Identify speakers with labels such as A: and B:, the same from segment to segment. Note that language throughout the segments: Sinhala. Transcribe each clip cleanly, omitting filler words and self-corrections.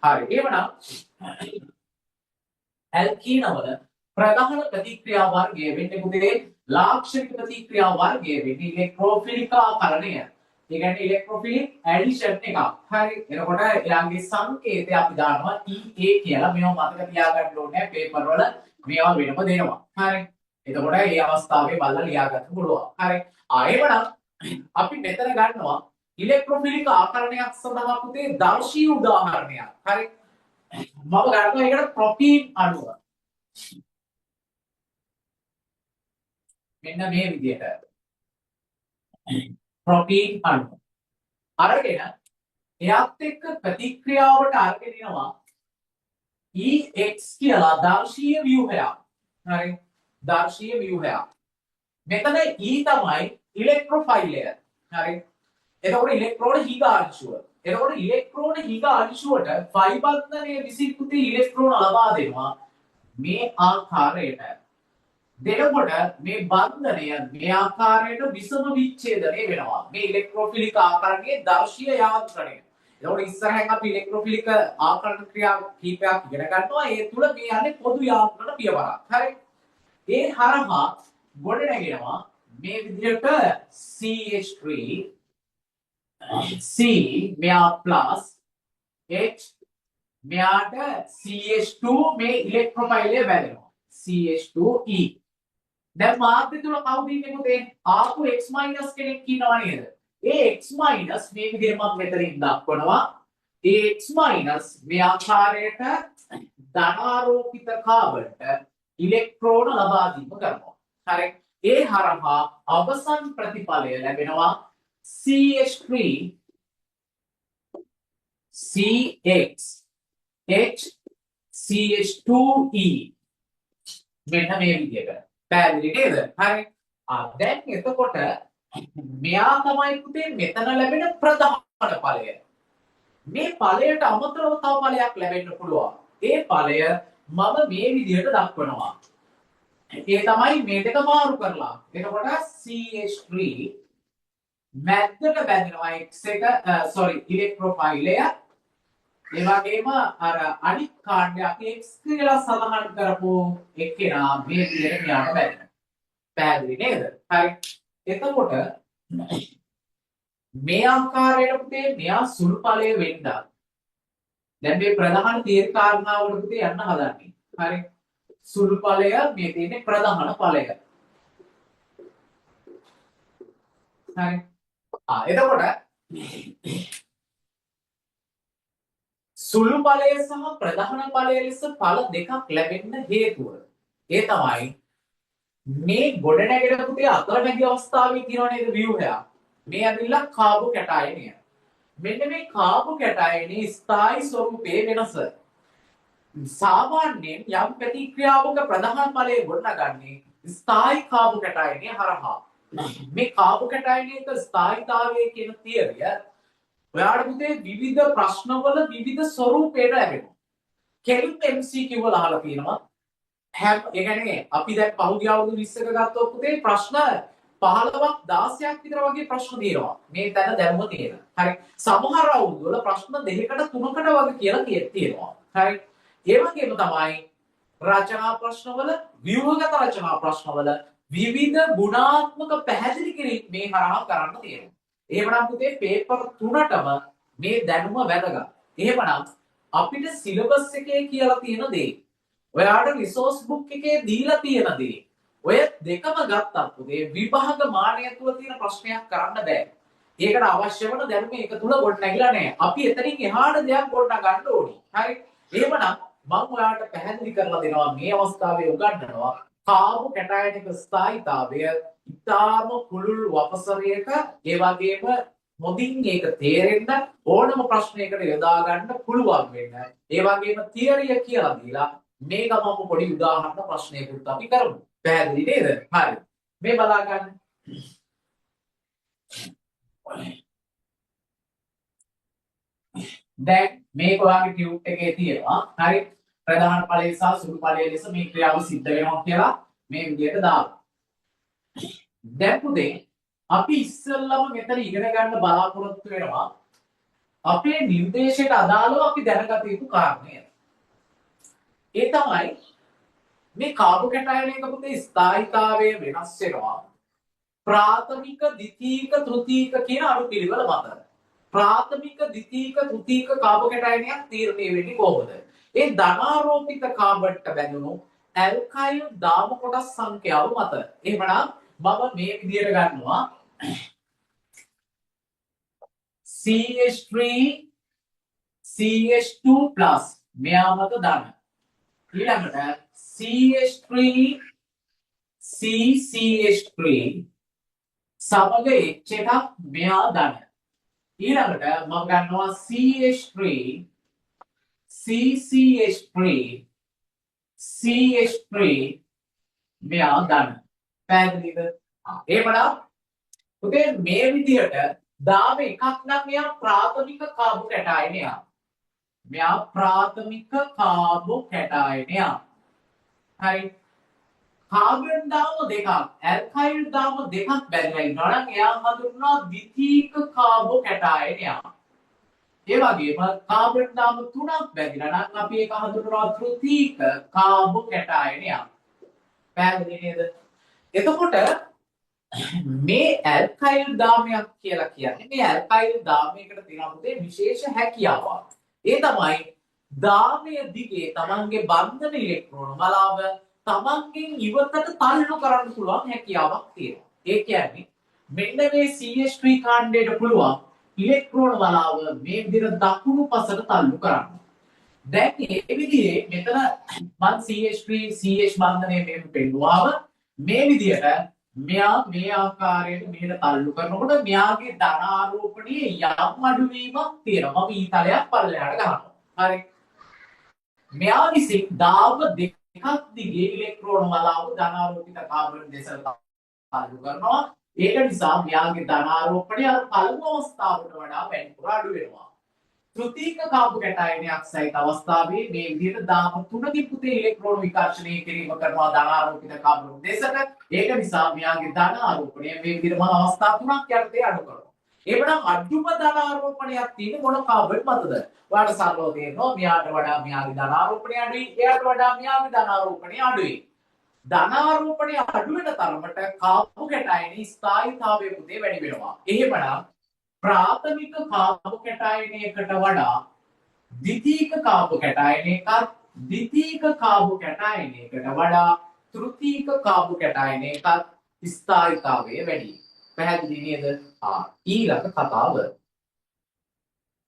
A: හරි. එවනම් ඇල්කීන වල ප්‍රධාන ප්‍රතික්‍රියා වර්ගය වෙන්නේ පුතේ ලාක්ෂණික ප්‍රතික්‍රියා වර්ගය වෙන්නේ ඉලෙක්ට්‍රෝෆිලික ආකරණය. ඒ කියන්නේ ඉලෙක්ට්‍රෝෆිලික් ඇඩිෂන් එකක්. හරි. එතකොට එයාගේ සංකේතය අපි දානවා EA කියලා. මේවා මතක තියාගන්න ඕනේ පේපර් වල මේවා වෙනම දෙනවා. හරි. එතකොට මේ අවස්ථාවේ බලලා ලියා ගන්න පුළුවන්. හරි. එවනම් අපි මෙතන ගන්නවා ඉලෙක්ට්‍රෝෆිලික ආකරණයක් සඳහා පුතේ දර්ශී උදාහරණයක්. හරි. මම ගන්නවා ඒකට ප්‍රෝටීන් අණුව. මෙන්න මේ විදිහට ප්‍රෝටීන් අණුව. අරගෙන එයාත් එක්ක ප්‍රතික්‍රියාවට අරගෙන යනවා EX කියලා දර්ශීය ව්‍යුහයක්. හරි. දර්ශීය ව්‍යුහයක්. මෙතන E තමයි ඉලෙක්ට්‍රෝෆයිලය. හරි. එතකොට ඉලෙක්ට්‍රෝන හිග අංශුව. එතකොට ඉලෙක්ට්‍රෝන හිග අංශුවට ෆයි බන්ධනයේ විසින් පුතේ ඉලෙක්ට්‍රෝන ලබා දෙනවා මේ ආකාරයට. දෙනකොට මේ බන්ධනය මේ ආකාරයට විසම විච්ඡේදනය වෙනවා. මේ ඉලෙක්ට්‍රෝෆිලික ආකරණයේ දර්ශීය යාන්ත්‍රණය. එතකොට ඉස්සරහින් අපි ඉලෙක්ට්‍රෝෆිලික ආකරණ ක්‍රියා කීපයක් ඉගෙන ගන්නවා. ඒ තුල මේ යන්නේ පොදු යාන්ත්‍රණ පියවරක්. හරි. ඒ හරහා ගොඩ නැගෙනවා මේ විදිහට CH3 C මෙයා ප්ලස් H මෙයාට CH2 මේ ඉලෙක්ට්‍රෝෆයිලය වැදෙනවා CH2E. දැන් මාධ්‍ය තුල කවුද ඉන්නේ පුතේ? ආපු X- කෙනෙක් ඉන්නවා නේද? ඒ X- මේ විදිහට මම මෙතනින් දක්වනවා. ඒ X- මේ ආකාරයට ධනාරෝපිත කාබන්ට ඉලෙක්ට්‍රෝන ලබා දීම කරනවා. හරි. ඒ හරහා අවසන් ප්‍රතිඵලය ලැබෙනවා CH3 CX H CH2E. මෙන්න මේ විදිහට. පැහැදිලි නේද? හරි. දැන් එතකොට මෙයා තමයි පුතේ මෙතන ලැබෙන ප්‍රධාන ඵලය. මේ ඵලයට අමතරව තව ඵලයක් ලැබෙන්න පුළුවන්. ඒ ඵලය මම මේ විදිහට දක්වනවා. ඒ තමයි මේ දෙක මාරු කරලා. එතකොට CH3 මැද්දට බැඳෙනවා X එක ඉලෙක්ට්‍රෝෆයිලය. ඒ වගේම අර අනිත් කාණ්ඩය අපි X කියලා සඳහන් කරපු එක්කෙනා මේ විදිහට මෙයාට බැඳෙනවා. පැහැදිලි නේද? හරි. එතකොට මේ ආකාරයට පුතේ මෙයා සුළු ඵලය වෙන්න. දැන් මේ ප්‍රධාන තීර කාරණාවලට පුතේ යන්න හදන්නේ. හරි. සුළු ඵලය මේ තියෙන්නේ ප්‍රධාන ඵලය. හරි. එතකොට සුළු ඵලය සහ ප්‍රධාන ඵලය ලෙස ඵල දෙකක් ලැබෙන්න හේතුව ඒ තමයි මේ ගොඩනැගෙන පුතේ අතරමැදි අවස්ථාවේ තියෙන නේද ව්‍යුහයක්. මේ ඇවිල්ලා කාබෝ කැටායනය. මෙන්න මේ කාබෝ කැටායනයේ ස්ථායි ස්වරූපයේ වෙනස. සාමාන්‍යයෙන් යම් ප්‍රතික්‍රියාවක ප්‍රධාන ඵලය ගොඩනගන්නේ ස්ථායි කාබෝ කැටායනය හරහා. මේ කාබෝ කැටායනයක ස්ථායීතාවය කියන තියරිය ඔයාලට පුතේ විවිධ ප්‍රශ්නවල විවිධ ස්වරූපයට ලැබෙනවා. කෙලින් MCQ වල අහලා තියෙනවා. ඒ කියන්නේ අපි දැන් පහුගිය අවුරුදු 20ක ගත්තොත් පුතේ ප්‍රශ්න 15ක් 16ක් විතර වගේ ප්‍රශ්න තියෙනවා. මේ තැන දැනුම තියෙන. හරි. සමහර අවුරුදු වල ප්‍රශ්න දෙකකට තුනකට වගේ කියලා තියෙනවා. හරි. ඒ වගේම තමයි රචනා ප්‍රශ්නවල ව්‍යුහගත රචනා ප්‍රශ්නවල විවිධ ගුණාත්මක පැහැදිලි කිරීම මේ හරහා කරන්න තියෙනවා. එහෙමනම් පුතේ පේපර් 3ටම මේ දැනුම වැදගත්. එහෙමනම් අපිට සිලබස් එකේ කියලා තියෙන දේ ඔයාලට රිසෝස් බුක් එකේ දීලා තියෙන දේ ඔය දෙකම ගත්තත් පුතේ විභාග මානය තුල තියෙන ප්‍රශ්නයක් කරන්න බෑ. ඒකට අවශ්‍ය වන දැනුම ඒක තුල ගොඩ නැගිලා නැහැ. අපි එතනින් එහාට දෙයක් ගොඩ නගන්න ඕනි. හරි. එහෙමනම් මම ඔයාලට පැහැදිලි කරලා දෙනවා මේ අවස්ථාවේ උගන්වනවා කාබෝ කැටායනික ස්ථායීතාවය ඉතාම පුළුල් වපසරයක ඒ වගේම හොඳින් ඒක තේරෙන්න ඕනම ප්‍රශ්නයකට යොදා ගන්න පුළුවන් වෙන්න. ඒ වගේම තියරිය කියලා දීලා මේක මම පොඩි උදාහරණ ප්‍රශ්නයකට අපි කරමු. පැහැදිලි නේද? හරි. මේ බලා ගන්න. දැන් මේක ඔයාගේ ටියුබ් එකේ තියෙනවා. හරි. ප්‍රධාන ඵලය සහ සුළු ඵලය ලෙස මේ ක්‍රියාව සිද්ධ වෙනවා කියලා මේ විදිහට දානවා. දැන් පුතේ අපි ඉස්සෙල්ලම මෙතන ඉගෙන ගන්න බලාපොරොත්තු වෙනවා අපේ නිර්දේශයට අදාළව අපි දැනගත යුතු කාරණය. ඒ තමයි මේ කාබෝකැටයන් එක පුතේ ස්ථායීතාවය වෙනස් වෙනවා ප්‍රාථමික ද්විතීයික තෘතීයික කියන අනුපිළිවෙල මත. ප්‍රාථමික ද්විතීයික තෘතීයික කාබෝකැටයන්යක් තීරණය වෙන්නේ කොහොමද? ඒ ධනාරෝපිත කාබන්ට බැඳුණු ඇල්කයිල් දාම කොටස් සංඛ්‍යාව මත. එහෙමනම් මම මේ විදිහට ගන්නවා CH3 CH2+ මෙයා මත ධන. ඊළඟට CH3 CCH3 සමග H එකක් මෙයා ධන. ඊළඟට මම ගන්නවා CH3 CCH3 CH3 මෙයා ධන. පැහැදිලිද? එහෙමනම් පුතේ මේ විදිහට දාම එකක් නම් මෙයා ප්‍රාථමික කාබෝකැටයනයක්. මෙයා ප්‍රාථමික කාබෝකැටයනයක්. හරි. කාබන් දාම දෙකක් ඇල්කයිල් දාම දෙකක් බැඳලා ඉන්නවා නම් එයා හඳුන්වනවා ද්විතීයික කාබෝකැටයනයක්. ඒ වගේම කාබන් දාම තුනක් බැඳලා නම් අපි ඒක හඳුන්වනවා තෘතීයික කාබෝකැටයනයක්. පැහැදිලි නේද? එතකොට මේ ඇල්කයිල් දාමයක් කියලා කියන්නේ මේ ඇල්කයිල් දාමයකට තියෙන පුතේ විශේෂ හැකියාවක්. ඒ තමයි දාමය දිගේ තමන්ගේ බන්ධන ඉලෙක්ට්‍රෝන වලාව තමන්ගෙන් ඉවතට තල්ලු කරන්න පුළුවන් හැකියාවක් තියෙනවා. ඒ කියන්නේ මෙන්න මේ CH3 කාණ්ඩයට පුළුවන් ඉලෙක්ට්‍රෝන වලාව මේ විදිහට දකුණු පසට තල්ලු කරන්න. දැන් මේ විදිහේ මෙතන මම CH3 CH බන්ධනය මෙහෙම පෙන්නුවාම මේ විදිහට මෙයා මේ ආකාරයට මෙහෙට තල්ලු කරනකොට මෙයාගේ ධනාරෝපණයේ යම් අඩුවීමක් තියෙනවා. මම ඊතලයක් පල්ලෙහාට ගන්නවා. හරි. මෙයා විසින් දාව දෙකක් දිගේ ඉලෙක්ට්‍රෝන වලාව ධනාරෝපිත කාබන් දෙසට තල්ලු කරනවා. ඒක නිසා මෙයාගේ ධනාරෝපණය අර පළමු අවස්ථාවට වඩා වැඩිපුර අඩු වෙනවා. තෘතීයික කාබෝකැටයනයක් සහිත අවස්ථාවේ මේ විදිහට දාම තුනකින් පුතේ ඉලෙක්ට්‍රෝන විකර්ෂණය කිරීම කරනවා ධනාරෝපිත කාබන් දෙසට. ඒක නිසා මෙයාගේ ධනාරෝපණය මේ විදිහට මම අවස්ථා තුනක් යටතේ අඩු කරනවා. එවනම් අඩුම ධනාරෝපණයක් තියෙන්නේ මොන කාබන් මතද? ඔයාලට සරලව තේරෙනවා මෙයාට වඩා මෙයාගේ ධනාරෝපණය අඩුයි, එයාට වඩා මෙයාගේ ධනාරෝපණය අඩුයි. ධනාරෝපණය අඩු වෙන තරමට කාබෝකැටයනේ ස්ථායීතාවය පුතේ වැඩි වෙනවා. එහෙමනම් ප්‍රාථමික කාබෝකැටයනයකට වඩා ද්විතීයික කාබෝකැටයනයකත් ද්විතීයික කාබෝකැටයනයකට වඩා තෘතීයික කාබෝකැටයනයකත් ස්ථායීතාවය වැඩි. පැහැදිලි නේද? ඊළඟ කතාව.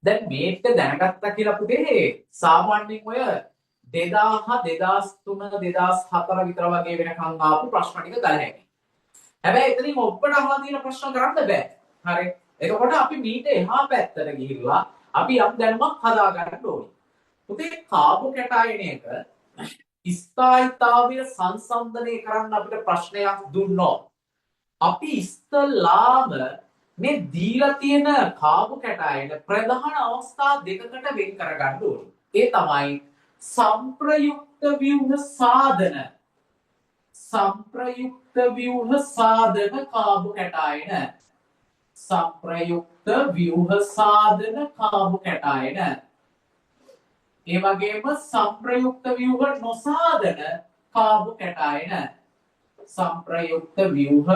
A: දැන් මේක දැනගත්තා කියලා පුතේ සාමාන්‍යයෙන් ඔය 2000 2003 2004 විතර වගේ වෙනකන් ආපු ප්‍රශ්න ටික ගන්න හැකියි. හැබැයි එතනින් ඔබට අහලා තියෙන ප්‍රශ්න කරන්න බෑ. හරි. එතකොට අපි මීට එහා පැත්තට ගිහිල්ලා අපි යම් දැනුමක් හදා ගන්න ඕනේ. පුතේ කාබෝකැටයනයක ස්ථායීතාවය සංසන්දනය කරන්න අපිට ප්‍රශ්නයක් දුන්නොත් අපි ඉස්සල්ලාම මේ දීලා තියෙන කාබෝකැටයන ප්‍රධාන අවස්ථා දෙකකට වෙන් කරගන්න ඕනේ. ඒ තමයි සංප්‍රයුක්ත ව්‍යුහ සාධන කාබෝකැටයන සංප්‍රයුක්ත ව්‍යුහ සාධන කාබෝකැටයන ඒ වගේම සංප්‍රයුක්ත ව්‍යුහ නොසාධන කාබෝකැටයන සංප්‍රයුක්ත ව්‍යුහ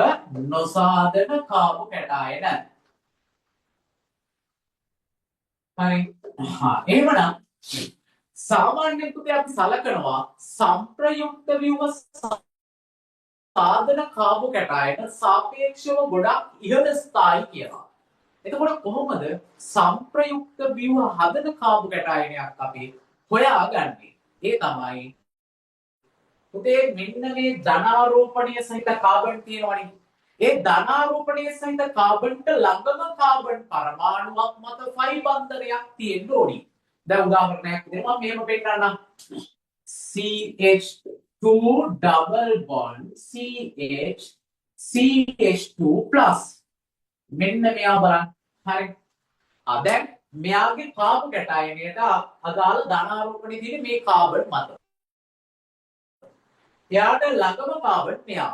A: නොසාධන කාබෝකැටයන. හරි. එහෙමනම් සාමාන්‍යයෙන් පුතේ අපි සලකනවා සංප්‍රයුක්ත ව්‍යුහ සාධන කාබෝකැටයන සාපේක්ෂව ගොඩක් ඉහළ ස්ථායි කියලා. එතකොට කොහොමද සංප්‍රයුක්ත ව්‍යුහ හදන කාබෝකැටයනයක් අපි හොයාගන්නේ? ඒ තමයි පුතේ මෙන්න මේ ධනාරෝපණය සහිත කාබන් තියෙනවනේ. ඒ ධනාරෝපණය සහිත කාබන්ට ළඟම කාබන් පරමාණුවක් මත ෆයි බන්ධනයක් තියෙන්න ඕනි. දැන් උදාහරණයක් විදිහට මම මෙහෙම පෙන්නන්නම්. CH2 double bond CH2+. මෙන්න මෙයා බලන්න. හරි. දැන් මෙයාගේ කාබෝකැටයනයට අදාළ ධනාරෝපණය තියෙන්නේ මේ කාබන් මත. එයාට ළඟම කාබන් මෙයා.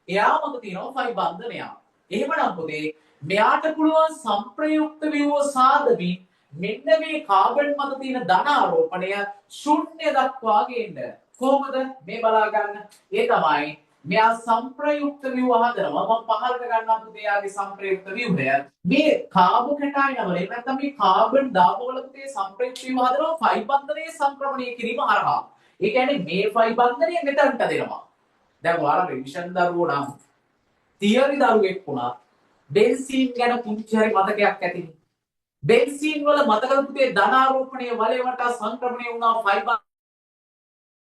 A: එයා මත තියෙනවා ෆයි බන්ධනයක්. එහෙමනම් පුතේ මෙයාට පුළුවන් සංප්‍රයුක්ත ව්‍යුහ සාධමින් මෙන්න මේ කාබන් මත තියෙන ධන ආරෝපණය ශුන්‍ය දක්වා ගේන්න. කොහොමද මේ බලා ගන්න? ඒ තමයි මෙයා සංප්‍රයුක්ත ව්‍යුහ හදනවා. මම පහලට ගන්නම් පුතේ යාගේ සංප්‍රයුක්ත ව්‍යුහය. මේ කාබෝකැටායන වල එහෙම නැත්නම් මේ කාබන් දාමවල පුතේ සංප්‍රයුක්ත ව්‍යුහ හදනවා ෆයි බන්ධනයේ සංක්‍රමණය කිරීම හරහා. ඒ කියන්නේ මේ ෆයි බන්ධනය මෙතනට දෙනවා. දැන් ඔයාලා රිවිෂන් දරුවෝ නම් තියරි දරුවෙක් වුණා බෙන්සීන් ගැන පුංචි හරි මතකයක් ඇතිනේ. බෙන්සීන් වල මතකද පුතේ ධනාරෝපණය වලේ වටා සංක්‍රමණය වුණා ෆයි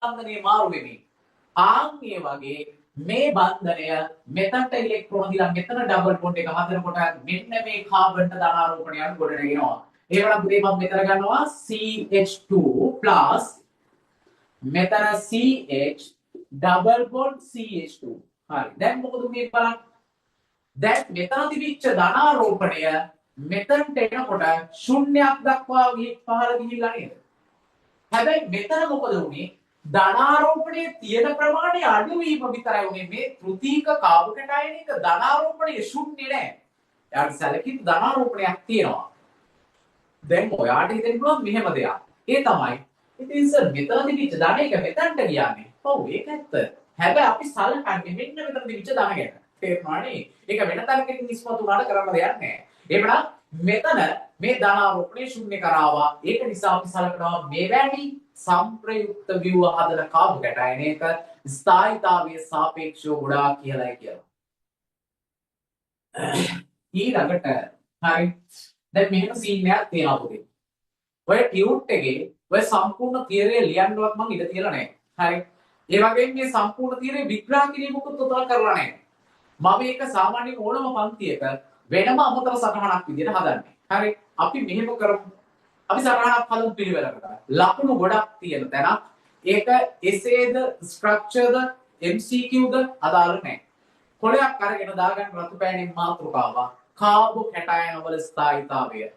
A: බන්ධනයේ මාරු වෙමින්. ආන් ඒ වගේ මේ බන්ධනය මෙතනට ඉලෙක්ට්‍රෝන දීලා මෙතන ඩබල් බොන්ඩ් එක හදනකොට මෙන්න මේ කාබන්ට ධනාරෝපණයක් ගොඩ නැගෙනවා. ඒවනම් පුතේ මම මෙතන ගන්නවා CH2+ මෙතන CH ඩබල් බොන්ඩ් CH2. හරි. දැන් මොකද මේ බලන්න. දැන් මෙතන තිබිච්ච ධනාරෝපණය මෙතනට එනකොට ශුන්‍යයක් දක්වා පහළ ගිහිල්ලා නේද? හැබැයි මෙතන මොකද වුනේ? ධනාරෝපණයේ තියෙන ප්‍රමාණය අඩු වීම විතරයි උනේ. මේ තෘතීක කාබෝකැටායනික ධනාරෝපණය ශුන්‍ය නෑ. යාට සැලකිලි ධනාරෝපණයක් තියෙනවා. දැන් ඔයාට හිතෙන්න පුළුවන් මෙහෙම දෙයක්. ඒ තමයි ඉතින් සර් මෙතන තිබිච්ච ධන එක මෙතනට ගියානේ. ඔව් ඒක ඇත්ත. හැබැයි අපි සලකන්නේ මෙන්න මෙතන තිබිච්ච ධන ගැන. තේරුණානේ? ඒක වෙන තරකින් ඉස්මතු උනාට කරන්න දෙයක් නෑ. එහෙමනම් මෙතන මේ ධනාරෝපණය ශුන්‍ය කරාවා. ඒක නිසා අපි සලකනවා මෙවැනි සංප්‍රයුක්ත ව්‍යුහ හදන කාබෝකැටායනයක ස්ථායීතාවයේ සාපේක්ෂව ගොඩාක් කියලායි කියනවා. ඊළඟට හරි දැන් මෙහෙම සීන් එකක් තියෙනවා පුතේ. ඔය ටියුට් එකේ ඔය සම්පූර්ණ තියරිය ලියන්නවත් මම ඉඩ තියලා නැහැ. හරි. ඒ වගේම මේ සම්පූර්ණ තියරිය විග්‍රහ කිරීමකුත් උදා කරලා නැහැ. මම මේක සාමාන්‍ය ඕනම පන්තියක වෙනම අමතර සටහනක් විදිහට හදන්නේ. හරි. අපි මෙහෙම කරමු. අපි සටහනක් හදමු පිළිවෙලකට. ලකුණු ගොඩක් තියෙන තැනක්. ඒක එසේද ස්ට්‍රක්චර්ද MCQද අදාළ නැහැ. කොලයක් අරගෙන දාගන්න රතු පෑනෙන් මාතෘකාව කාබෝකැටායන වල ස්ථායීතාවය.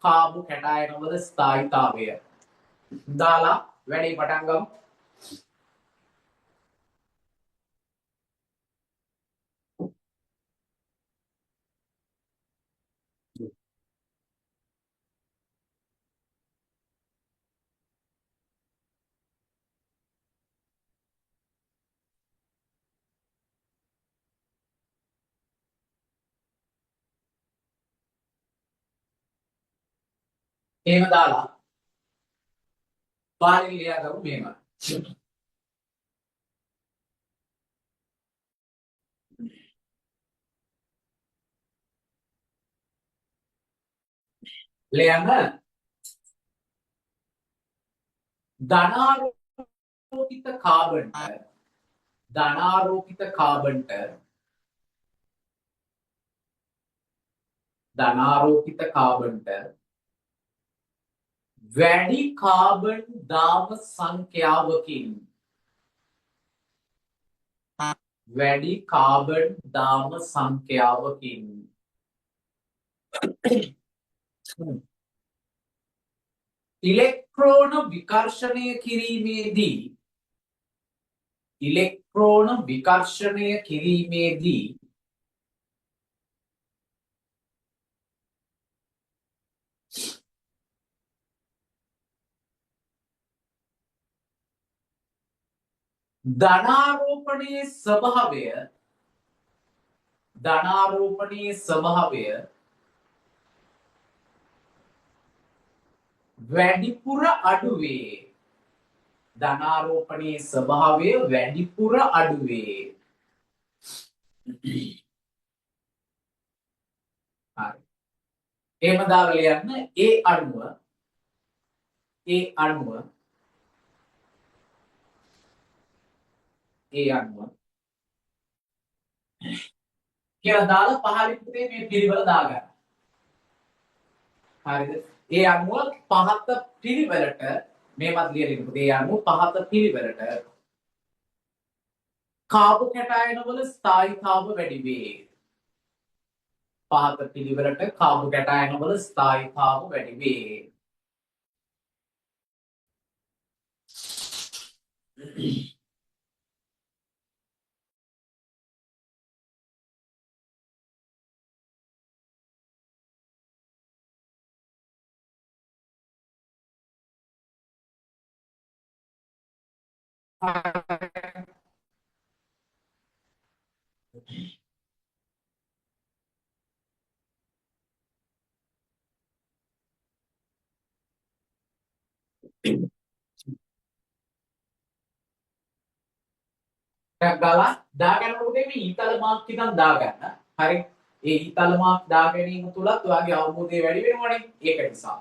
A: කාබෝකැටායන වල ස්ථායීතාවය. දාලා වැඩේ පටන් ගමු. එහෙම දාලා පාලින් ලියා ගමු මෙහෙම. ලියන්න ධනාරෝපිත කාබන්ට වැඩි කාබන් දාම සංඛ්‍යාවකින් ඉලෙක්ට්‍රෝන විකර්ෂණය කිරීමේදී ධනාරෝපණයේ ස්වභාවය වැඩිපුර අඩුවේ. ධනාරෝපණයේ ස්වභාවය වැඩිපුර අඩුවේ. හරි. එහෙම දාලා ලියන්න ඒ අණුව කියලා දාලා පහලින් පුතේ මේ පිළිවෙල දාගන්න. හරිද? ඒ අණුව පහත පිළිවෙලට මේවත් ලියන්න පුතේ. ඒ අණුව පහත පිළිවෙලට කාබෝකැටායන වල ස්ථායීතාව වැඩි වේ. පහත පිළිවෙලට කාබෝකැටායන වල ස්ථායීතාව වැඩි වේ. ටිකක් ගාලා දාගන්නකොට මේ ඊතල මාක් ටිකක් දාගන්න. හරි. ඒ ඊතල මාක් දා ගැනීම තුලත් ඔයාගේ අවබෝධය වැඩි වෙනවනේ. ඒක නිසා.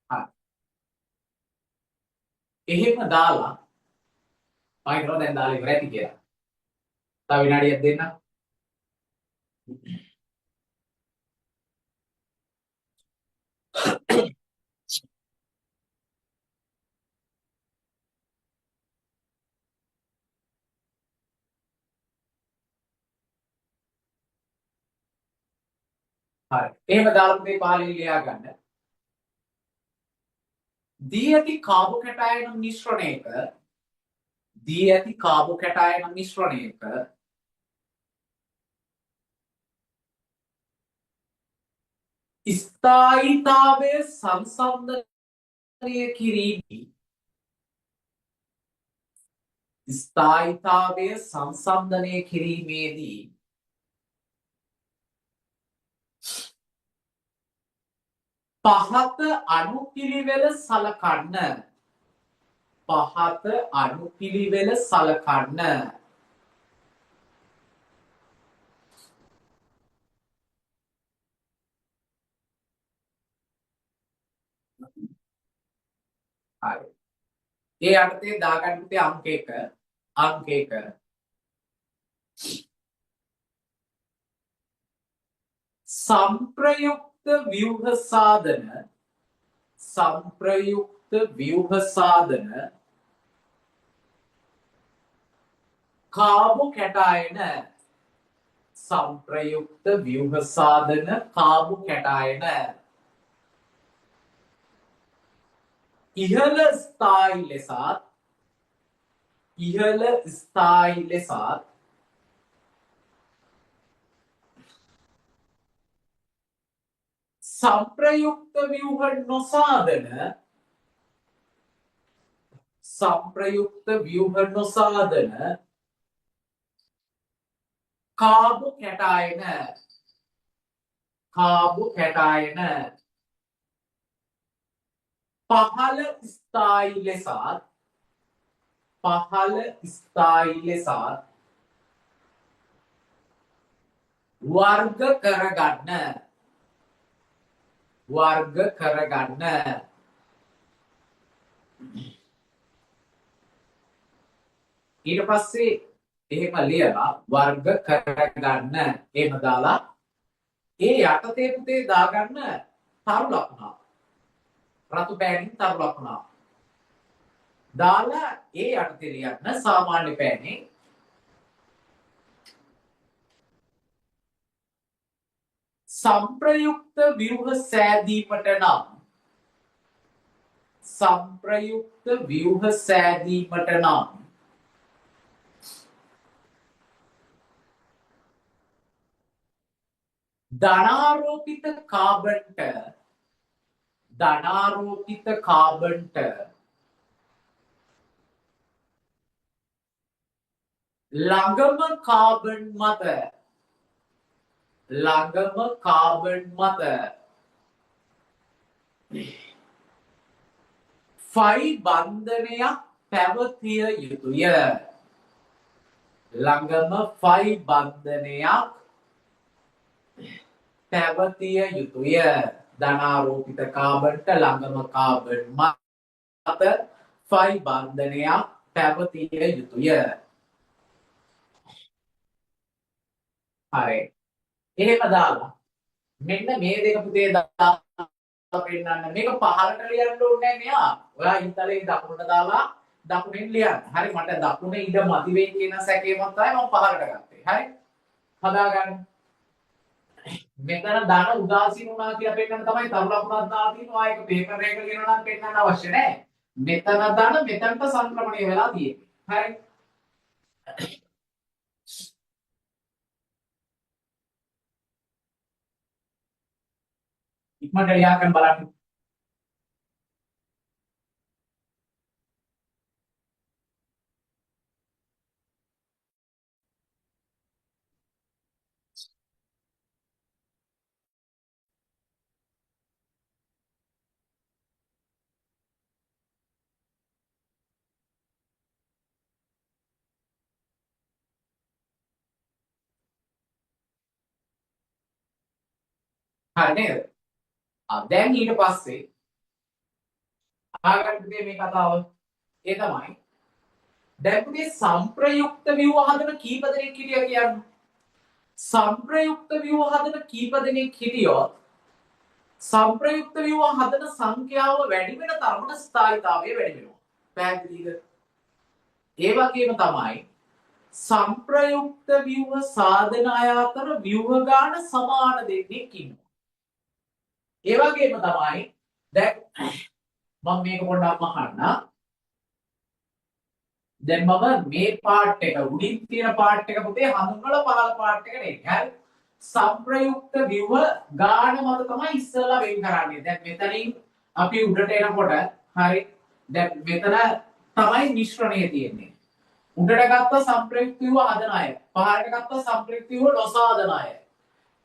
A: හරි. එහෙම දාලා මම හිතනවා දැන් දාලා ඉවරයි ඇති කියලා. තව විනාඩියක් දෙන්න. හරි. එහෙම දාලා පුතේ පහලින් ලියා ගන්න. දී ඇති කාබෝකැටයන මිශ්‍රණයක දී ඇති කාබෝකැටයන මිශ්‍රණයක ස්ථායීතාවය සංසන්දනය කිරීමේ ස්ථායීතාවය සංසන්දනය කිරීමේදී පහත අනුපිළිවෙල සලකන්න පහත අනුපිළිවෙල සලකන්න හරි. ඒ යටතේ දාගන්න පුතේ අංක 1 සංප්‍රයුක්ත ව්‍යුහ සාධන කාබෝකැටයන සංප්‍රයුක්ත ව්‍යුහ සාධන කාබෝකැටයන ඉහළ ස්ථායි ලෙසත් සංප්‍රයුක්ත ව්‍යුහ නොසාදන කාබෝකැටයන පහළ ස්ථායි ලෙසත් වර්ග කරගන්න ඊට පස්සේ එහෙම ලියලා වර්ග කරගන්න එහෙම දාලා ඒ යටතේ පුතේ දාගන්න තරු ලකුණක් රතු පෑනින් තරු ලකුණක් දාලා ඒ යටතේ ලියන්න සාමාන්‍ය පෑනේ සංප්‍රයුක්ත ව්‍යුහ සෑදීමට නම් ධනාරෝපිත කාබන්ට ළඟම කාබන් මත ෆයි බන්ධනයක් පැවතිය යුතුය. ළඟම ෆයි බන්ධනයක් පැවතිය යුතුය. ධනාරෝපිත කාබන්ට ළඟම කාබන් මත ෆයි බන්ධනයක් පැවතිය යුතුය. හරි. එහෙම දාලා මෙන්න මේ දෙක පුතේ දාලා පෙන්නන්න. මේක පහළට ලියන්න ඕනේ නෑ මෙයා. ඔයා ඉතලේ දකුණට දාලා දකුණෙන් ලියන්න. හරි මට දකුණේ ඉඳ මදි වෙයි කියන සැකේමත් තමයි මම පහළට ගත්තේ. හරි. හදාගන්න. මෙතන දාන උදාසීන වුණා කියලා පෙන්නන්න තමයි තරු ලකුණක් දාලා තියෙනවා. ඒක පේපර් එකක ලියනවා නම් පෙන්නන්න අවශ්‍ය නෑ. මෙතන දාන මෙතනට සංක්‍රමණය වෙලා තියෙන්නේ. හරි. ඉක්මනට ලියාගෙන බලන්න. හරි නේද? දැන් ඊට පස්සේ ආගන්න පුතේ මේ කතාව. ඒ තමයි දැන් පුතේ සංප්‍රයුක්ත ව්‍යුහ හදන කීප දෙනෙක් හිටියා කියන්නේ. සංප්‍රයුක්ත ව්‍යුහ හදන කීප දෙනෙක් හිටියොත් සංප්‍රයුක්ත ව්‍යුහ හදන සංඛ්‍යාව වැඩි වෙන තරමට ස්ථායීතාවය වැඩි වෙනවා. පැහැදිලිද? ඒ වගේම තමයි සංප්‍රයුක්ත ව්‍යුහ සාධන අය අතර ව්‍යුහ ගාන සමාන දෙන්නෙක් ඉන්නවා. ඒ වගේම තමයි දැන් මම මේක පොඩ්ඩක් අහන්න. දැන් මම මේ පාර්ට් එක උඩින් තියෙන පාර්ට් එක පුතේ හඳුන්වලා පහළ පාර්ට් එක නෙන්නේ. හරි? සංප්‍රයුක්ත ව්‍යුහ ගාන මත තමයි ඉස්සෙල්ලා වෙන් කරන්නේ. දැන් මෙතනින් අපි උඩට එනකොට හරි දැන් මෙතන තමයි මිශ්‍රණය තියෙන්නේ. උඩට ගත්ත සංප්‍රයුක්ත ව්‍යුහ හදන අය, පහළට ගත්ත සංප්‍රයුක්ත ව්‍යුහ නොසාදන අය.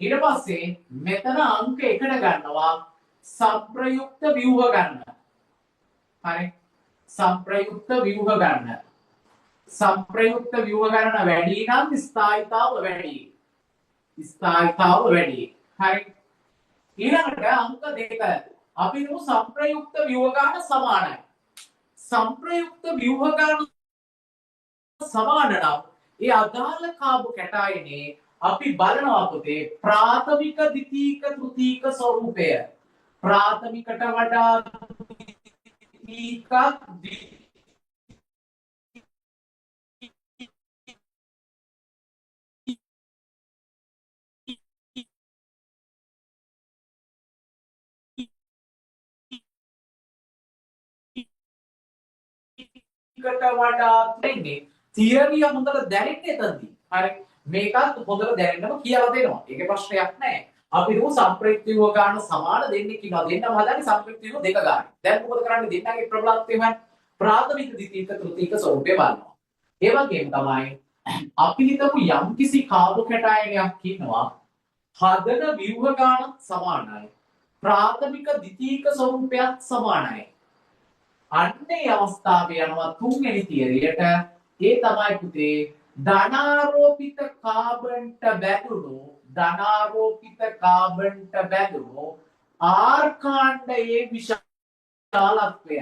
A: ඊට පස්සේ මෙතන අංක 1ට ගන්නවා සංප්‍රයුක්ත ව්‍යුහ ගන්න. හරි? සංප්‍රයුක්ත ව්‍යුහ ගන්න. සංප්‍රයුක්ත ව්‍යුහ ගන්න වැඩි නම් ස්ථායීතාව වැඩි. ස්ථායීතාව වැඩි. හරි? ඊළඟට අංක 2 අපි නු සංප්‍රයුක්ත ව්‍යුහ ගන්න සමානයි. සංප්‍රයුක්ත ව්‍යුහ ගන්න සමාන නම් ඒ අදාළ කාබු කැටායනේ අපි බලනවා පුතේ ප්‍රාථමික ද්විතීක තෘතීක ස්වරූපය. ප්‍රාථමිකට වඩා ද්විතීක වඩා දෙන්නේ තියරිය හොඳට දැනෙන්නේ එතනදී. හරි මේකත් හොඳට දැනෙන්නම කියලා දෙනවා. ඒකේ ප්‍රශ්නයක් නැහැ. අපි නෝ සංප්‍රයුක්ත ව්‍යුහ ගන්න සමාන දෙන්නෙක් ඉන්නවා. දෙන්නම හදන්නේ සංප්‍රයුක්ත ව්‍යුහ දෙක ගන්න. දැන් මොකද කරන්නේ? දෙන්නගේ ප්‍රබලත්වය හොයන්න ප්‍රාථමික ද්විතීක තෘතීක ස්වරූපය බලනවා. ඒ වගේම තමයි අපි හිතමු යම්කිසි කාබෝකැටායනයක් ඉන්නවා. හදන ව්‍යුහ ගානත් සමානයි. ප්‍රාථමික ද්විතීක ස්වරූපයත් සමානයි. අන්නේ අවස්ථාවේ යනවා තුන්වෙනි තියරියට. ඒ තමයි පුතේ ධනාරෝපිත කාබන්ට බැඳුණු ආර් කාණ්ඩයේ විශාලත්වය.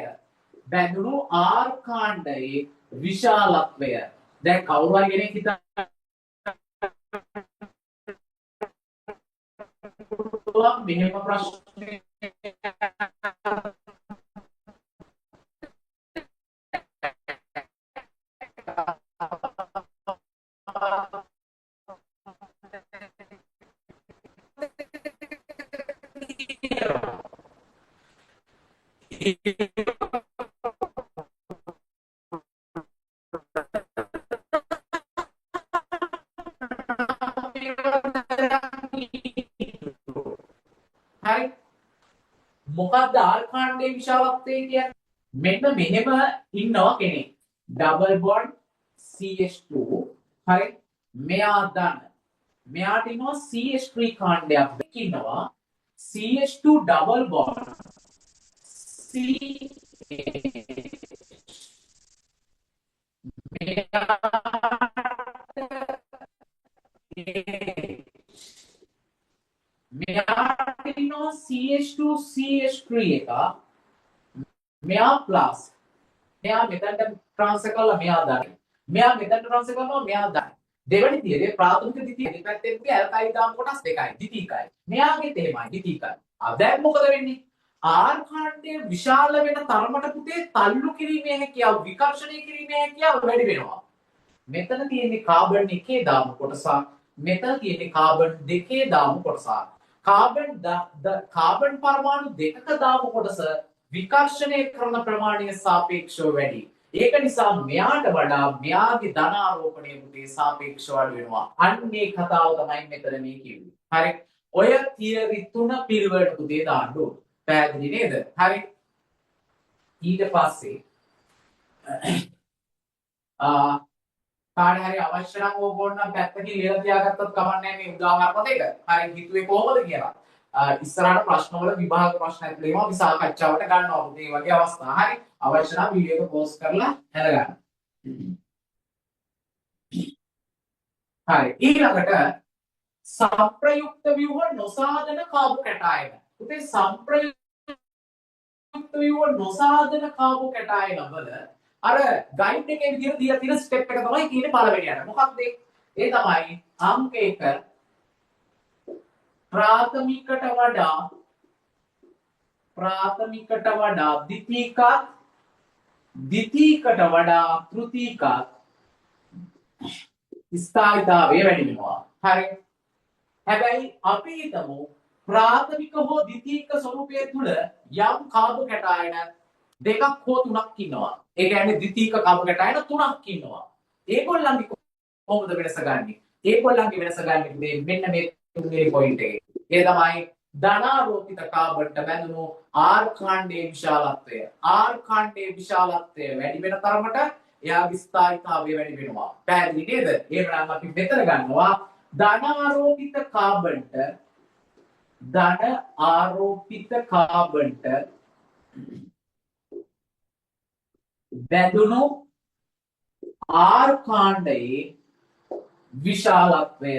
A: බැඳුණු ආර් කාණ්ඩයේ විශාලත්වය. දැන් කවුරු හරි කෙනෙක් හිතන්න මෙහෙම ප්‍රශ්නයක් හරි මොකක්ද ආර් කාණ්ඩයේ විශාලත්වය කියන්නේ? මෙන්න මෙහෙම ඉන්නවා කෙනෙක්. ඩබල් බොන්ඩ් CH2 හරි මෙයා දන්න. මෙයාට ඉන්නවා CH3 කාණ්ඩයක් ඉන්නවා. CH2 ඩබල් බොන්ඩ් C මෙයාට ඉන්නවා CH2 CH3 එක. මෙයා ප්ලස්. මෙයා මෙතනට ට්‍රාන්ස්ෆර් කරලා මෙයා දානවා. මෙයා මෙතනට ට්‍රාන්ස්ෆර් කරනවා මෙයා දානවා. දෙවෙනි තියරේ ප්‍රාථමික ද්විතීක දෙපැත්තෙන් තිය ඇල්කයිල් දාම කොටස් දෙකයි ද්විතීකයි. මෙයාගෙත් එහෙමයි ද්විතීකයි. දැන් මොකද වෙන්නේ? ආර් කාණ්ඩයේ විශාල වෙන තරමට පුතේ තල්ලු කිරීමේ හැකියාව විකර්ෂණය කිරීමේ හැකියාව වැඩි වෙනවා. මෙතන තියෙන්නේ කාබන් 1 දාමු කොටසක්. මෙතන තියෙන්නේ කාබන් 2 දාමු කොටසක්. කාබන් පරමාණු දෙකක දාමු කොටස විකර්ෂණය කරන ප්‍රමාණය සාපේක්ෂව වැඩි. ඒක නිසා මෙයාට වඩා මෙයාගේ ධන ආරෝපණය පුතේ සාපේක්ෂව අඩු වෙනවා. අන්නේ කතාව තමයි මෙතන මේ කිව්වේ. හරි. ඔය තියරි තුන පිළිවෙලට පුතේ දාන්න ඕන. පැහැදිලි නේද? හරි. ඊට පස්සේ කාට හරි අවශ්‍ය නම් ඕගොල්ලෝ පැත්තකින් ලියලා තියාගත්තත් කමක් නැහැ මේ උදාහරණ දෙක. හරි හිතුවේ කොහොමද කියලා. ඉස්සරහට ප්‍රශ්නවල විභාග ප්‍රශ්න ඇතුළේම අපි සාකච්ඡාවට ගන්නවා මේ වගේ අවස්ථා. හරි. අවශ්‍ය නම් වීඩියෝ එක පෝස්ට් කරලා අරගන්න. හරි. ඊළඟට සම්ප්‍රයුක්ත ව්‍යුහ නොසාධන කාබු කැටායන. උතේ සම්ප්‍රයුක්ත ව්‍යුහ නොසාධන කාබු කැටායන වල අර ගයිඩ් එකේ විදිහට දීලා තියෙන ස්ටෙප් එක තමයි කියන්නේ පළවෙනියට. මොකක්ද ඒ? ඒ තමයි අංක 1 ප්‍රාථමිකට වඩා ද්විතීකට වඩා තෘතීකත් ස්ථායීතාවය වැඩි වෙනවා. හරි. හැබැයි අපි හිතමු ප්‍රාථමික හෝ ද්විතීක ස්වරූපයේ තුල යම් කාබු කැටායන දෙකක් හෝ තුනක් ඉන්නවා. ඒ කියන්නේ ද්විතීක කාබු කැටායන තුනක් ඉන්නවා. ඒගොල්ලන්ගේ කොහොමද වෙනස ගන්නෙ? ඒගොල්ලන්ගේ වෙනස ගන්නෙ මෙන්න මේ තුන්වෙනි පොයින්ට් එකේ. ඒ තමයි ධනාරෝපිත කාබන්ට බැඳුණු R කාණ්ඩයේ විශාලත්වය. R කාණ්ඩයේ විශාලත්වය වැඩි වෙන තරමට එයාගේ ස්ථායීතාවය වැඩි වෙනවා. පැහැදිලි නේද? එහෙනම් අපි මෙතන ගන්නවා ධන ආරෝපිත කාබන්ට බැඳුණු R කාණ්ඩයේ විශාලත්වය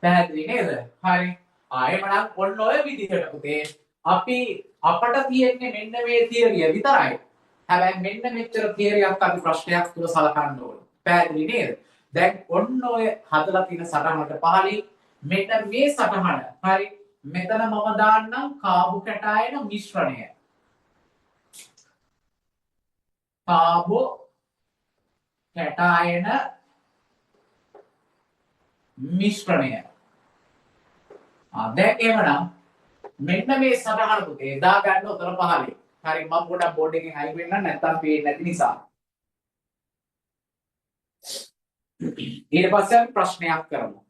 A: පැහැදිලි නේද? හරි. එහෙමනම් ඔන්න ඔය විදිහට පුතේ අපට තියෙන්නේ මෙන්න මේ තියරිය විතරයි. හැබැයි මෙන්න මෙච්චර තියරියක් අපි ප්‍රශ්නයක් තුල සලකන්න ඕනේ. පැහැදිලි නේද? දැන් ඔන්න ඔය හදලා තියෙන සටහනට පහලින් මෙන්න මේ සටහන. හරි. මෙතන මම දාන්නම් කාබු කැටායන මිශ්‍රණය. කාබු කැටායන මිශ්‍රණය. දැන් එහෙමනම් මෙන්න මේ සටහන පුතේ දා ගන්න උතර පහලින්. හරි මම පොඩක් බෝඩ් එකෙන් අයින් වෙන්න නැත්තම් පේන්නේ නැති නිසා. ඊට පස්සේ අපි ප්‍රශ්නයක් කරමු.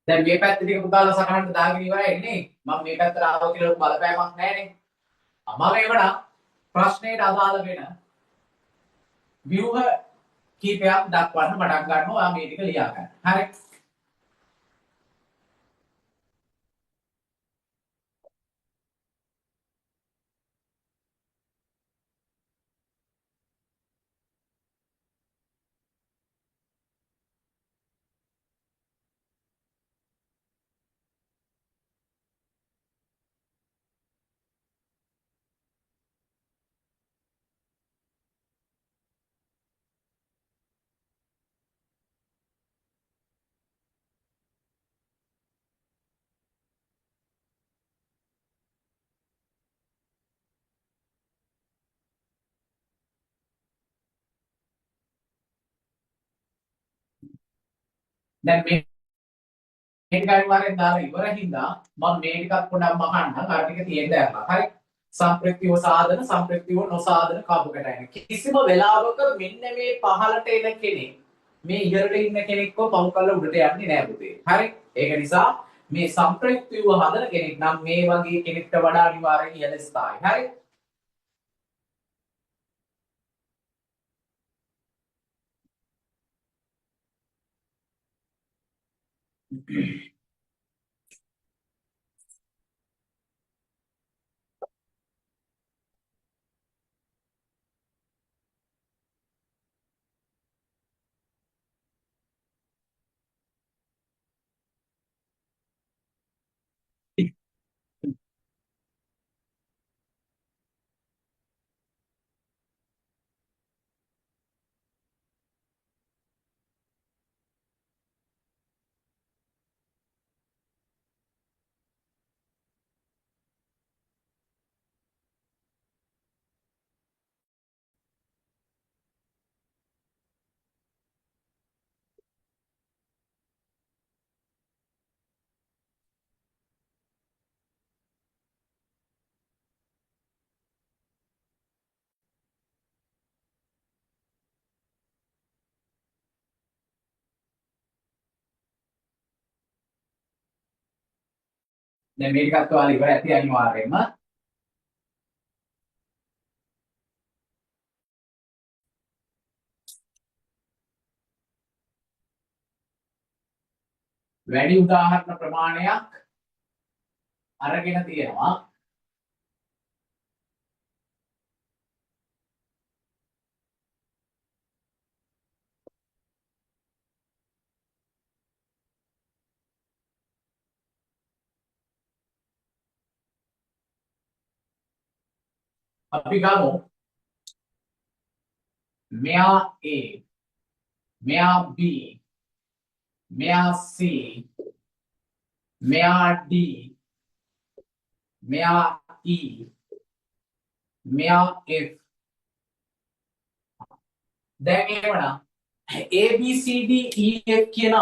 A: දැන් මේ පැත්ත ටික පුතාලා සටහනට දාගෙන ඉවරයි නේ. මම මේ පැත්තට ආවා කියලා බලපෑමක් නැහැ නේ. මම එවනම් ප්‍රශ්නයට අදාළ වෙන ව්‍යුහ කීපයක් දක්වන්න පටන් ගන්නවා. ඔයා මේ ටික ලියා ගන්න. හරි. දැන් මේ ටික අනිවාර්යෙන් දාලා ඉවර හින්දා මම මේ ටිකත් පොඩ්ඩක් මහන්න අර ටික තියෙන්න ඇරලා. හරි. සම්ප්‍රයුක්තව සාධන සම්ප්‍රයුක්තව නොසාධන කාපු කැටයන. කිසිම වෙලාවක මෙන්න මේ පහළට එන කෙනෙක් මේ ඉහළට ඉන්න කෙනෙක්ව පහු කරලා උඩට යන්නේ නෑ පුතේ. හරි. ඒක නිසා මේ සම්ප්‍රයුක්තව හදන කෙනෙක් නම් මේ වගේ කෙනෙක්ට වඩා අනිවාර්යෙන් ඉහළ ස්ථායි. හරි. දැන් මේ ටිකත් ඔයාලා ඉවර ඇති අනිවාර්යෙන්ම. වැඩි උදාහරණ ප්‍රමාණයක් අරගෙන තියෙනවා. අපි ගමු මෙයා A, මෙයා B, මෙයා C, මෙයා D, මෙයා E, මෙයා F. දැන් එහෙමනම් A B C D E F කියන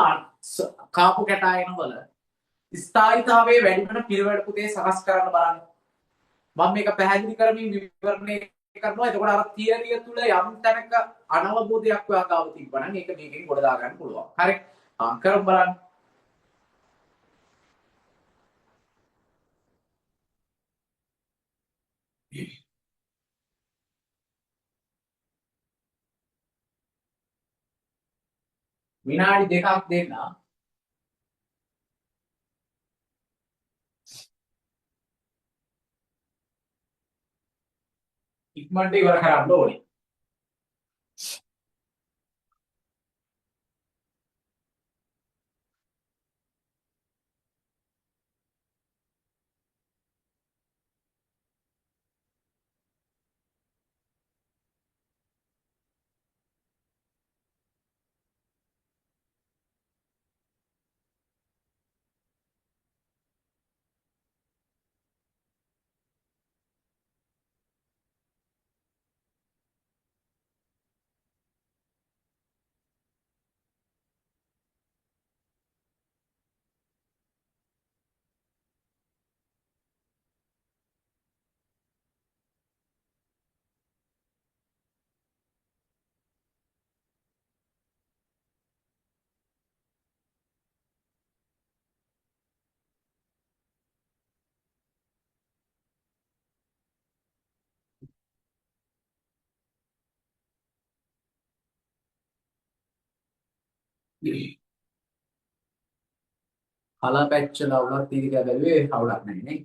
A: කාපු කැටයන වල ස්ථායීතාවයේ වැඩි වෙන පිළිවෙල පුතේ සකස් කරන්න බලන්න. මම මේක පැහැදිලි කරමින් විවරණය කරනවා. එතකොට අර තියරිය තුල යම් තැනක අනවබෝධයක් ඔයා ගාව තිබ්බනම් ඒක මේකෙන් ගොඩ දා ගන්න පුළුවන්. හරි. කරමු බලන්න. විනාඩි දෙකක් දෙන්න. ඉක්මනට ඉවර කරන්න ඕනේ. කලා පැච්චලා වුණත් තීරික බැලුවේ කවුලක් නැහැ නේ.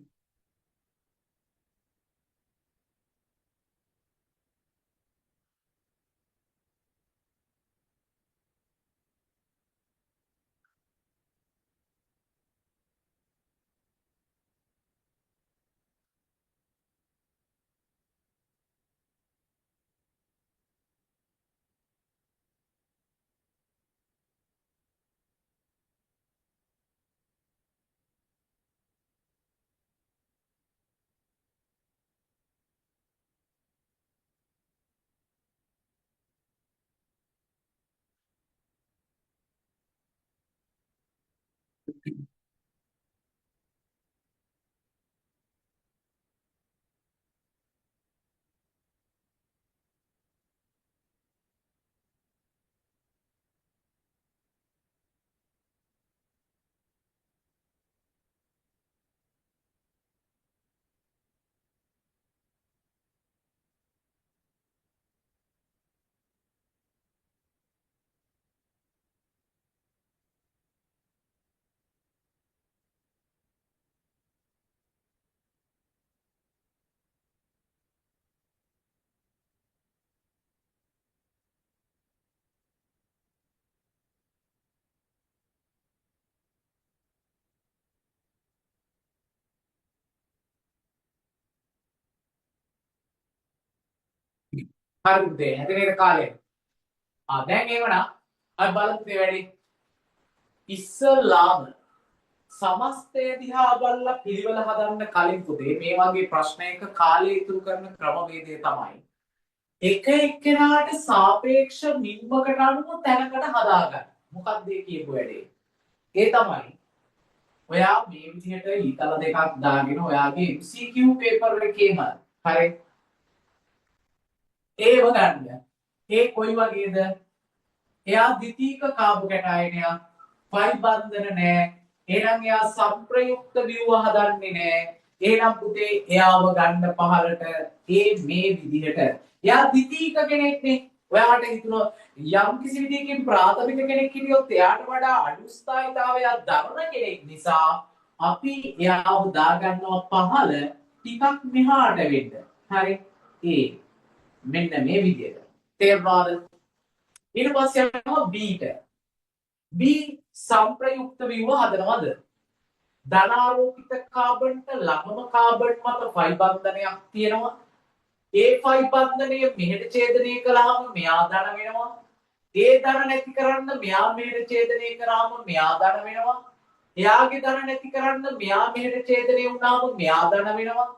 A: හරි පුතේ. නැති නේද කාලේ? දැන් එවනම් අපි බලමු පුතේ වැඩි. ඉස්සල්ලාම සමස්තය දිහා බලලා පිළිවෙල හදන්න කලින් පුතේ මේ වගේ ප්‍රශ්නයක කාලය ඉතුරු කරන ක්‍රමවේදය තමයි එක එක්කෙනාට සාපේක්ෂ මින්මකට අනුව තැනකට හදාගන්න. මොකක්ද ඒ කියපු වැඩේ? ඒ තමයි ඔයා මේ විදිහට ඊතල දෙකක් දාගෙන ඔයාගේ MCQ පේපර් එකේම හරි ඒව ගන්න. ඒ කොයි වගේද? එයා ද්විතීක කාබු කැටායනයක් ෆයි බන්ධන නෑ. එහෙනම් එයා සම්ප්‍රයුක්ත ව්‍යුහ හදන්නේ නෑ. එහෙනම් පුතේ එයාව ගන්න පහලට මේ විදිහට. එයා ද්විතීක කෙනෙක්නේ. ඔයාට හිතුණා යම් කිසි විදිහකින් ප්‍රාථමික කෙනෙක් හිටියොත් එයාට වඩා අඩු ස්ථායිතාවයක් දරන කෙනෙක් නිසා අපි එයාව දාගන්නවා පහල ටිකක් මෙහාට වෙන්න. හරි? මෙන්න මේ විදිහට. තේරුණාද? ඊට පස්සේ යනවා B ට. B සම්ප්‍රයුක්ත ව්‍යුහ හදනවද? ධනාරෝපිත කාබන්ට ළඟම කාබන් මත ෆයි බන්ධනයක් තියෙනවා. ඒ ෆයි බන්ධනය මෙහෙට ඡේදනය කළාම මෙයා ධන වෙනවා. ඒ ධන නැති කරන්න මෙයා මෙහෙට ඡේදනය කරාම මෙයා ධන වෙනවා. එයාගේ ධන නැති කරන්න මෙයා මෙහෙට ඡේදනය වුණාම මෙයා ධන වෙනවා.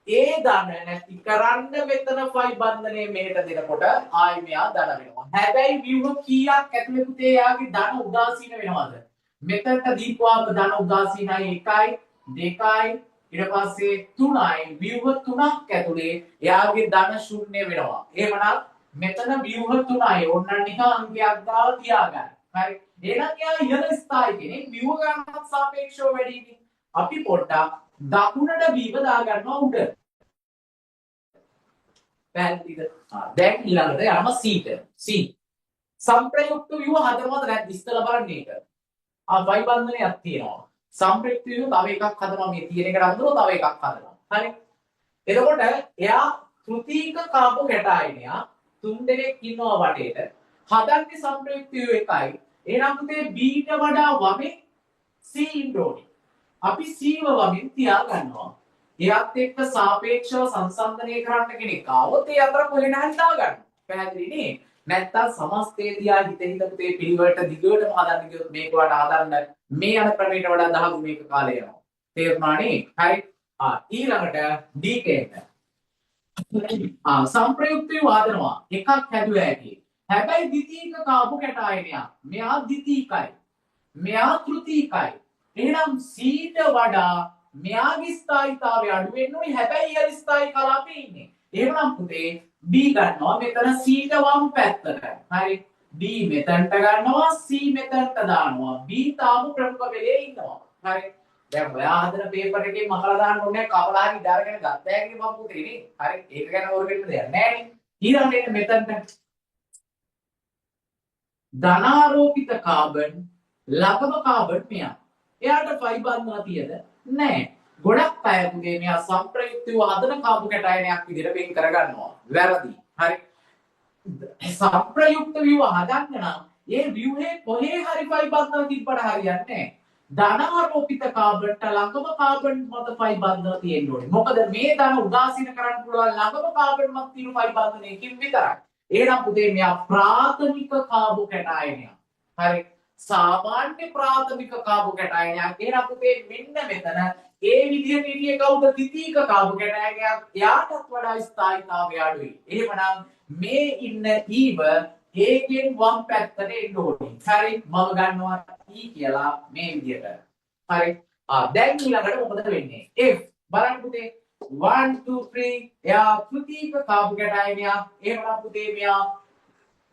A: ඒ ධන නැති කරන්න මෙතන ෆයි බන්ධනය මෙහෙට දෙනකොට ආයි මෙයා ධන වෙනවා. හැබැයි ව්‍යුහ කීයක් ඇතුලේ පුතේ එයාගේ ධන උදාසීන වෙනවද? මෙතනට දීපුවාම ධන උදාසීනයි 1යි 2යි ඊට පස්සේ 3යි ව්‍යුහ 3ක් ඇතුලේ එයාගේ ධන ශූන්‍ය වෙනවා. එහෙමනම් මෙතන ව්‍යුහ 3යි. ඕන්න නිකන් අංකයක් දාලා තියාගන්න. හරි. එහෙනම් එයා ඉහළ ස්ථායි කෙනෙක් ව්‍යුහ ගණනත් සාපේක්ෂව වැඩිනේ. අපි පොඩ්ඩක් දකුණට වීව දාගන්නවා උඩ. පැහැදිලිද? දැන් ඊළඟට යනවා C ට. C සම්ප්‍රයුක්ත ව්‍යුහ හදනවද නැත්නම් ඉස්සලා බලන්න ඒක. ෆයි බන්ධනයක් තියෙනවා. සම්ප්‍රයුක්ත ව්‍යුහ තව එකක් හදනවා. මේ තියෙන එකට අඳුරව තව එකක් හදනවා. හරි. එතකොට එයා තෘතීක කාබෝ කැටායනය තුන් දෙනෙක් ඉන්නවා වටේට. හදන්නේ සම්ප්‍රයුක්ත ව්‍යුහ එකයි. එහෙනම් පුතේ B ට වඩා වමේ C ඉන්න ඕනේ. අපි C ව වමින් තියා ගන්නවා. එයාත් එක්ක සාපේක්ෂව සංසන්දනය කරන්න කෙනෙක් ආවොත් ඒ අතර කොහෙන හරි දා ගන්න. පැහැදිලි නේ? නැත්තම් සමස්තය දිහා හිත පුතේ පිළිවෙලට දිගටම හදන්න ගියොත් මේක වඩා හදන්න මේ යන ක්‍රමයට වඩා 10 ගුණයක කාලය යනවා. තේරුණා නේ? හරි. ඊළඟට D කේන්න. සම්ප්‍රයුක්ත වාදනවා එකක් හැදුවා ඇති. හැබැයි ද්විතීක කාබු කැටායනයක්. මෙයා ද්විතීකයි. මෙයා තෘතීකයි. එහෙනම් C ට වඩා මෙයාගේ ස්ථායීතාවය අඩු වෙන්න ඕනේ. හැබැයි ඉහළ ස්ථායී කලාපේ ඉන්නේ. එහෙනම් පුතේ B ගන්නවා මෙතන C ට වම් පැත්තට. හරි. B මෙතනට ගන්නවා C මෙතනට දානවා. B තාම ප්‍රමුඛ වෙලේ ඉන්නවා. හරි. දැන් ඔයා හදන පේපර් එකේ මකලා දාන්න ඕනේ කපලා හරි ඉදාගෙන ගත්තෑගේ මම පුතේ නේ. හරි. ඒක ගැන ඕරෙන්න දෙයක් නැහැ නේ. ඊළඟට මෙතනට ධනාරෝපිත කාබන් ළඟම කාබන් මෙයා. එයාට ෆයි බන්ධන තියද? නැහැ. ගොඩක් අය පුතේ මෙයා සම්ප්‍රයුක්තව හදන කාබු කැටායනයක් විදිහට වෙන් කරගන්නවා. වැරදි. හරි. සම්ප්‍රයුක්ත ව්‍යුහ හදන්න නම් ඒ ව්‍යුහේ කොහේ හරි ෆයි බන්ධන තිබ්බට හරියන්නේ නැහැ. ධනාරෝපිත කාබන්ට ළඟම කාබන් මත ෆයි බන්ධන තියෙන්න ඕනේ. මොකද මේ ධන උදාසීන කරන්න පුළුවන් ළඟම කාබන් මත තියෙන ෆයි බන්ධනයකින් විතරයි. එහෙනම් පුතේ මෙයා ප්‍රාථමික කාබු කැටායනයක්. හරි. සාමාන්‍ය ප්‍රාථමික කාබු කැටායනයක්. එහෙනම් පුතේ මෙන්න මෙතන ඒ විදිහට හිටියේ කවුද? ද්විතීක කාබු කැටායනයක්. එයාටත් වඩා ස්ථායීතාවය අඩුයි. එහෙමනම් මේ ඉන්න ඊව ඒකෙන් වම් පැත්තට එන්න ඕනේ. හරි. මම ගන්නවා E කියලා මේ විදිහට. හරි. දැන් ඊළඟට මොකද වෙන්නේ? if බලන්න පුතේ 1 2 3 එයා තෘතීක කාබු කැටයනියක්. එහෙමනම් පුතේ මෙයා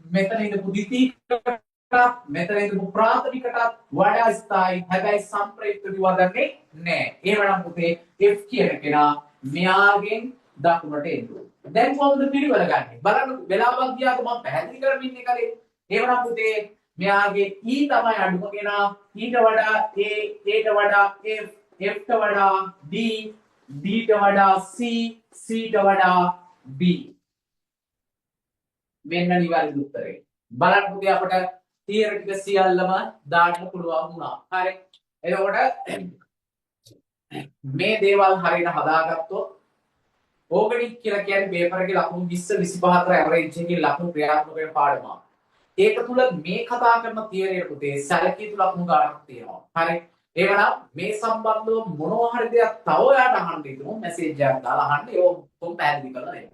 A: මෙතන ඉඳපු ද්විතීකටත් මෙතන ඉඳපු ප්‍රාථමිකටත් වඩා ස්ථායි. හැබැයි සම්ප්‍රයුක්ත දිවදන්නේ නැහැ. එහෙමනම් පුතේ F කියන කෙනා මෙයාගෙන් දකුණට එන්න. දැන් කොහොමද පිළිවෙල ගන්නෙ? බලන්න වෙලාවක් ගියාද මම පැහැදිලි කරමින් ඉන්නේ කලේ. එහෙමනම් පුතේ මෙයාගේ E තමයි අඩුම කෙනා. ඊට වඩා A, Aට වඩා F, Fට වඩා D, Dට වඩා C, Cට වඩා B. මෙන්න නිවැරදි උත්තරේ. බලන්න පුතේ අපට තියරි ටික සියල්ලම දාන්න පුළුවන් වුණා. හරි. එතකොට මේ දේවල් හරියට හදාගත්තොත් ඕගනික් කියලා කියන්නේ පේපර් එකේ ලකුණු 20 25 අතර ඇවරේජ් එකකින් ලකුණු ක්‍රියාත්මක වෙන පාඩමක්. ඒක තුල මේ කතා කරන තියරි පුතේ සැලකිය යුතු ලකුණු ගණනක් තියෙනවා. හරි. එහෙනම් මේ සම්බන්ධව මොනවා හරි දෙයක් තව ඔයාලට අහන්න ඉතුරු මැසේජ් එකක් දාලා අහන්න. ඒක කොහොම පැහැදිලි කරලා දෙන්න.